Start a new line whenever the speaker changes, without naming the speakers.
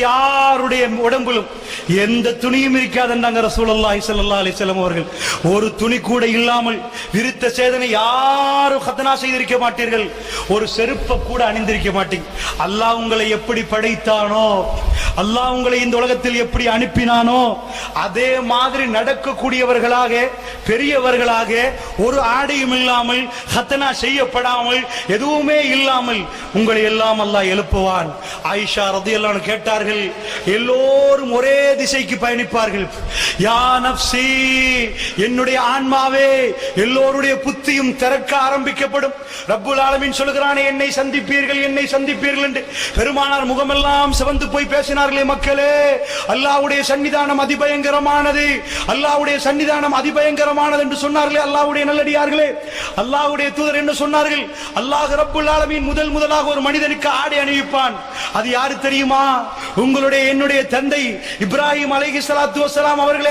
யாருடைய உடம்பிலும் எந்த துணியும் இருக்காதுன்றாங்க ரசூலுல்லாஹி ஸல்லல்லாஹு அலைஹி வஸல்லம் அவர்கள். ஒரு துணி கூட இல்லாமல் விருத்த சேதனை யாரும் ஹத்னா செய்திருக்க மாட்டீர்கள், ஒரு செருப்பை கூட அணிந்திருக்க மாட்டீங்க. அல்லாஹ் உங்களை எப்படி படைத்தானோ, அல்லாஹ் உங்களை இந்த உலகத்தில் எப்படி அனுப்பினானோ அதே மாதிரி நடக்கக்கூடியவர்களாக பெரியவர்களாக ஒரு ஆடையும் இல்லாமல் ஹத்னா செய்யப்படாமல் எதுவுமே இல்லாமல் உங்களை எல்லாம் அல்லாஹ் எழுப்புவான். ஆயிஷா ரலியல்லாஹு அன்ஹா கேட்டார்கள், எல்லோரும் ஒரே திசைக்கு பயணிப்பார்கள். யா நஃப்ஸி, என்னுடைய ஆன்மாவே, எல்லோருடைய புத்தியும் திறக்க ஆரம்பிக்கப்படும். ரப்புல் ஆலமீன் சொல்கிறானே, என்னை சந்திப்பீர்கள் என்னை சந்திப்பீர்கள் என்று. பெருமானார் முகமெல்லாம் சிவந்து போய் பேசினார்களே, மக்களே, அல்லாஹ்வுடைய சன்னிதானம் அதிபயங்கரமானது, அல்லாஹ்வுடைய சன்னிதானம் அதிபயங்கரமானது என்று சொன்னார்களே. அல்லாஹ்வுடைய நல்லடியார்களே, அல்லாஹ்வுடைய தூதர் என்ன சொன்னார்கள்? அல்லாஹ் ரப்புல் ஆலமீன் முதலாக ஒரு மனிதனுக்கு ஆடை அணிவிப்பான். அது யாரு தெரியுமா? உங்களுடைய என்னுடைய தந்தை இப்ராஹிம் அலைஹிஸ்ஸலாத்து வஸ்ஸலாம் அவர்களை